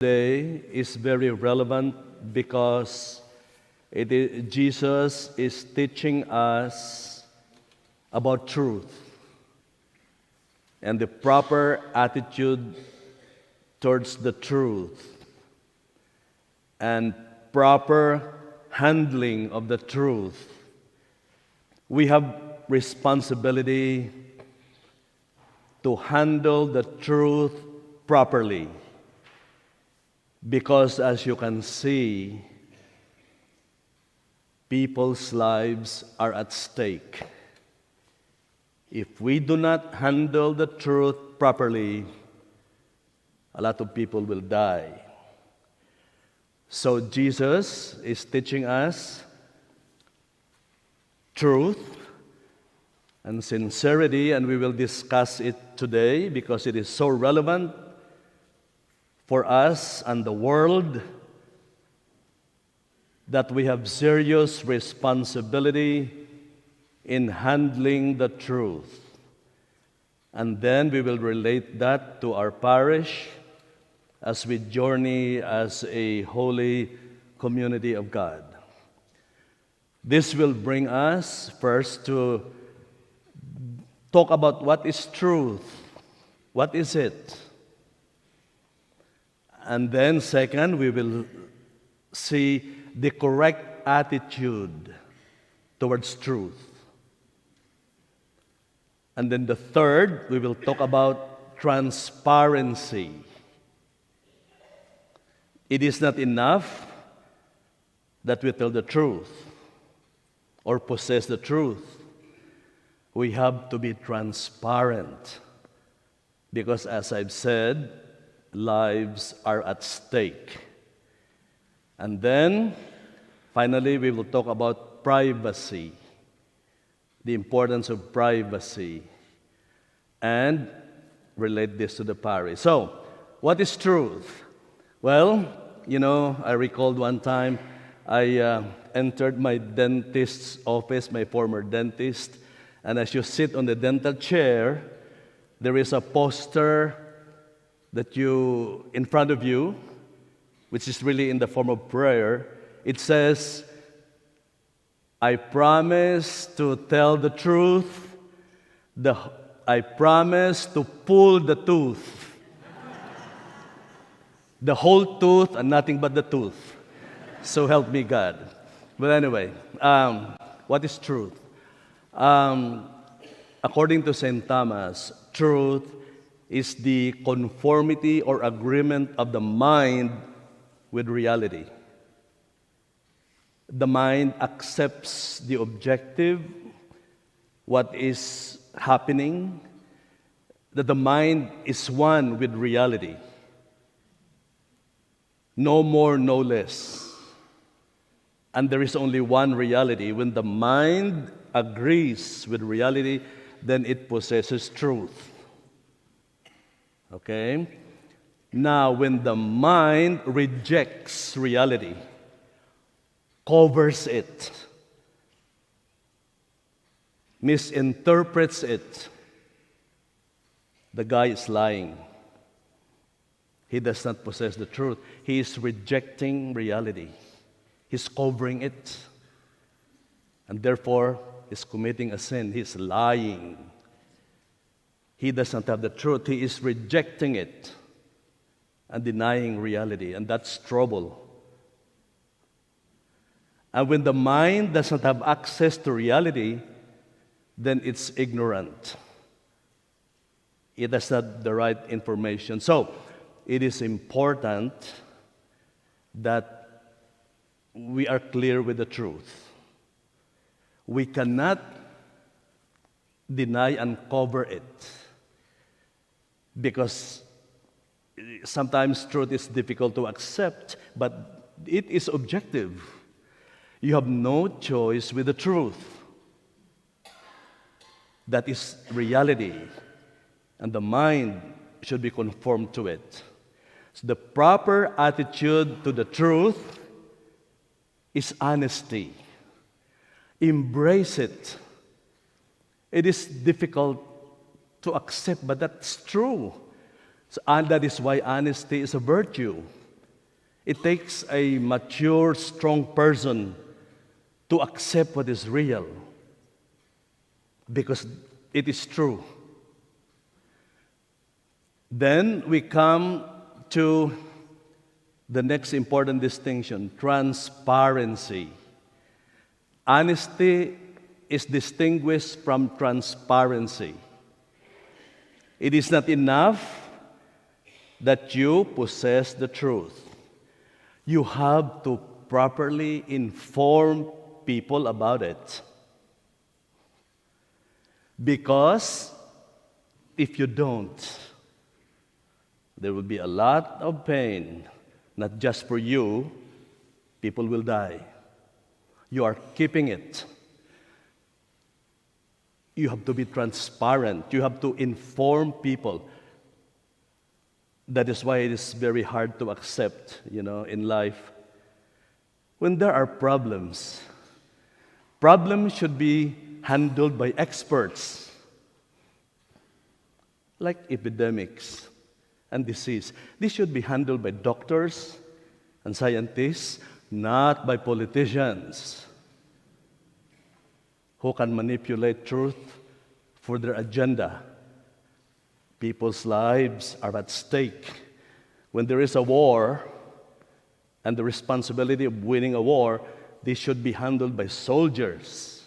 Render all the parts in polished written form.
Today is very relevant because Jesus is teaching us about truth and the proper attitude towards the truth and proper handling of the truth. We have responsibility to handle the truth properly. Because as you can see, people's lives are at stake. If we do not handle the truth properly, a lot of people will die. So Jesus is teaching us truth and sincerity, and we will discuss it today because it is so relevant for us and the world that we have serious responsibility in handling the truth. And then we will relate that to our parish as we journey as a holy community of God. This will bring us first to talk about what is truth. What is it? And then second, we will see the correct attitude towards truth. And then the third, we will talk about transparency. It is not enough that we tell the truth or possess the truth. We have to be transparent because, as I've said, lives are at stake. And then, finally, we will talk about privacy, the importance of privacy, and relate this to the parish. So, what is truth? Well, I recalled one time I entered my dentist's office, my former dentist, and as you sit on the dental chair, there is a poster in front of you, which is really in the form of prayer. It says, I promise to tell the truth, I promise to pull the tooth, the whole tooth and nothing but the tooth. So help me God. But anyway, what is truth? According to St. Thomas, truth is the conformity or agreement of the mind with reality. The mind accepts the objective, what is happening, that the mind is one with reality. No more, no less. And there is only one reality. When the mind agrees with reality, then it possesses truth. Okay? Now, when the mind rejects reality, covers it, misinterprets it, the guy is lying. He does not possess the truth. He is rejecting reality. He's covering it. And therefore, he's committing a sin. He's lying. He does not have the truth. He is rejecting it and denying reality, and that's trouble. And when the mind does not have access to reality, then it's ignorant. It does not have the right information. So, it is important that we are clear with the truth. We cannot deny and cover it because sometimes truth is difficult to accept, but it is objective. You have no choice with the truth. That is reality, and the mind should be conformed to it. So the proper attitude to the truth is honesty. Embrace it. It is difficult to accept, but that's true. So, and that is why honesty is a virtue. It takes a mature, strong person to accept what is real because it is true. Then we come to the next important distinction, transparency. Honesty is distinguished from transparency. It is not enough that you possess the truth. You have to properly inform people about it. Because if you don't, there will be a lot of pain, not just for you, people will die. You are keeping it. You have to be transparent. You have to inform people. That is why it is very hard to accept, in life. When there are problems, problems should be handled by experts, like epidemics and disease. This should be handled by doctors and scientists, not by politicians who can manipulate truth for their agenda. People's lives are at stake. When there is a war and the responsibility of winning a war, this should be handled by soldiers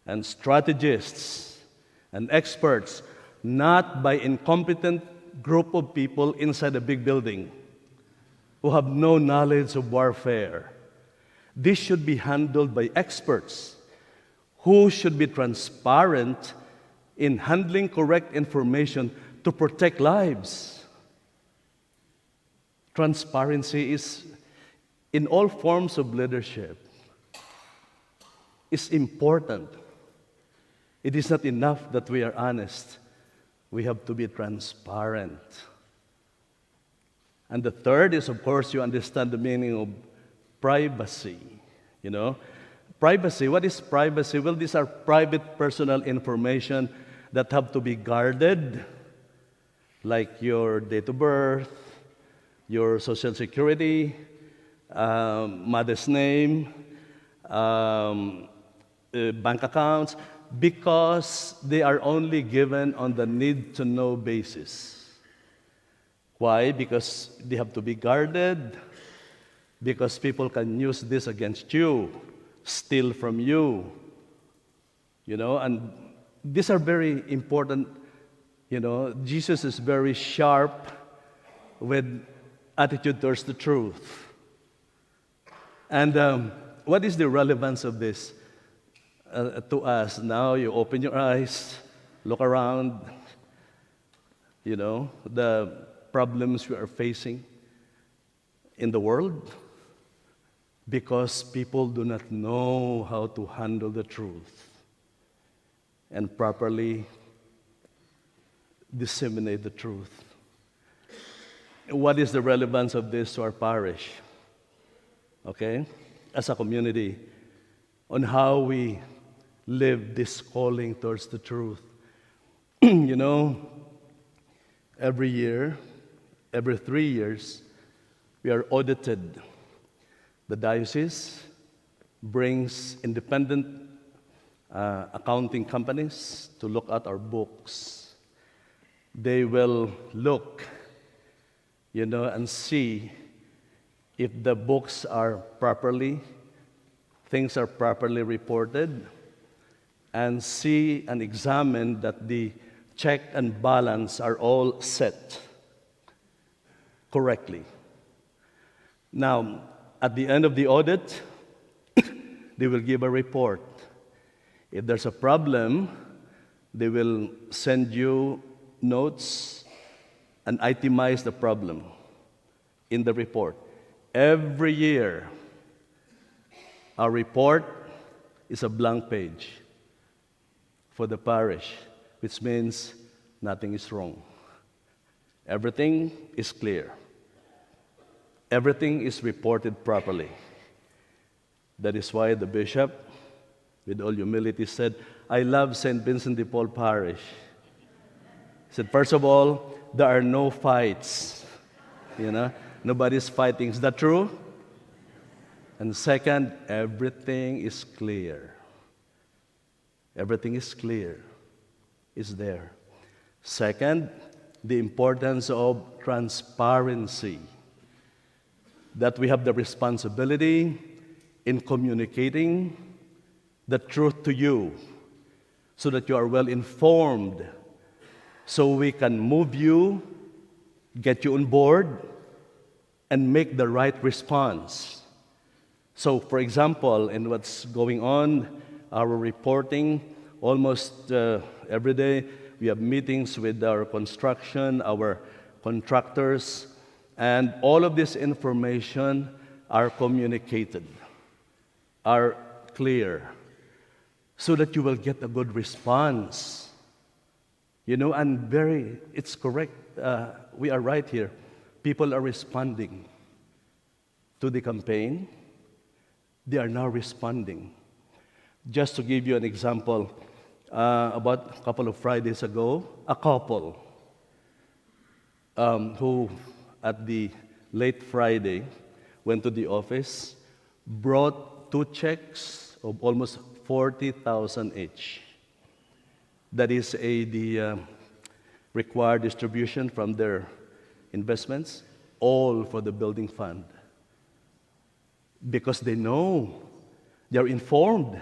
and strategists and experts, not by incompetent group of people inside a big building who have no knowledge of warfare. This should be handled by experts who should be transparent in handling correct information to protect lives. Transparency is, in all forms of leadership, is important. It is not enough that we are honest. We have to be transparent. And the third is, of course, you understand the meaning of privacy. Privacy, what is privacy? Well, these are private personal information that have to be guarded, like your date of birth, your social security, mother's name, bank accounts, because they are only given on the need-to-know basis. Why? Because they have to be guarded, because people can use this against you, steal from you, and these are very important. Jesus is very sharp with attitude towards the truth. And what is the relevance of this to us? Now you open your eyes, look around, the problems we are facing in the world because people do not know how to handle the truth and properly disseminate the truth. What is the relevance of this to our parish? Okay? As a community, on how we live this calling towards the truth. Every year, every 3 years, we are audited. The diocese brings independent accounting companies to look at our books. They will look, and see if the books are properly, things are properly reported, and see and examine that the check and balance are all set correctly. Now, at the end of the audit, they will give a report. If there's a problem, they will send you notes and itemize the problem in the report. Every year, our report is a blank page for the parish, which means nothing is wrong. Everything is clear. Everything is reported properly. That is why the bishop, with all humility, said, I love St. Vincent de Paul Parish. He said, first of all, there are no fights. Nobody's fighting. Is that true? And second, everything is clear. Everything is clear. It's there. Second, the importance of transparency. That we have the responsibility in communicating the truth to you so that you are well informed, so we can move you, get you on board, and make the right response. So, for example, in what's going on, our reporting, almost every day, we have meetings with our construction, our contractors, and all of this information are communicated, are clear, so that you will get a good response. And it's correct. We are right here. People are responding to the campaign. They are now responding. Just to give you an example, about a couple of Fridays ago, a couple who, at the late Friday, went to the office, brought 2 checks of almost 40,000 each. That is the required distribution from their investments, all for the building fund. Because they know, they're informed.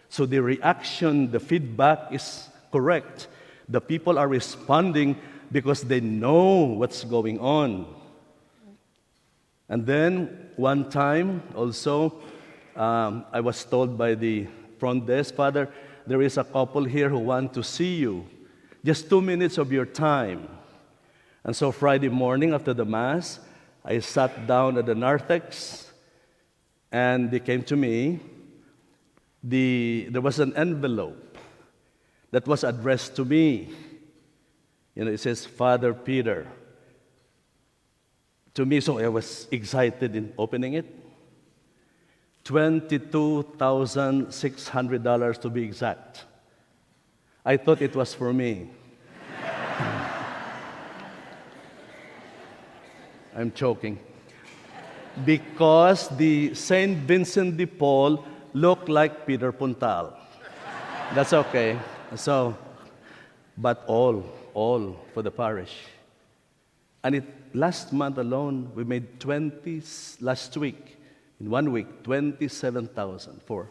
So the reaction, the feedback is correct. The people are responding because they know what's going on. And then, one time also, I was told by the front desk, Father, there is a couple here who want to see you. Just 2 minutes of your time. And so Friday morning after the Mass, I sat down at the narthex, and they came to me. There was an envelope that was addressed to me. It says, Father Peter. To me, so I was excited in opening it. $22,600 to be exact. I thought it was for me. I'm choking. Because the Saint Vincent de Paul looked like Peter Puntal. That's okay. So, but all for the parish. And last month alone, we made last week, in 1 week, 27,000 for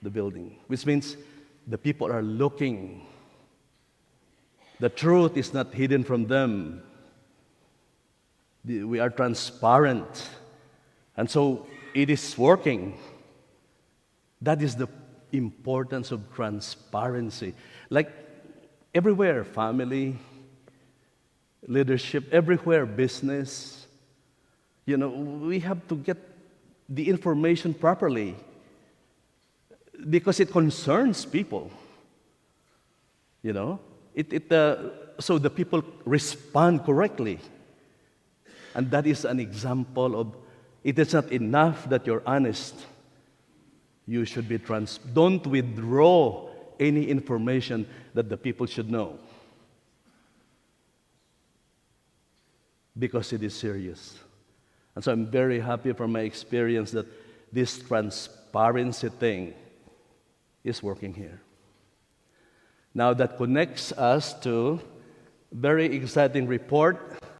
the building, which means the people are looking. The truth is not hidden from them. We are transparent. And so it is working. That is the importance of transparency. Like everywhere, family, leadership, everywhere, business, we have to get the information properly because it concerns people. So the people respond correctly. And that is an example of, it is not enough that you're honest. You should be don't withdraw any information that the people should know. Because it is serious. And so I'm very happy from my experience that this transparency thing is working here. Now that connects us to a very exciting report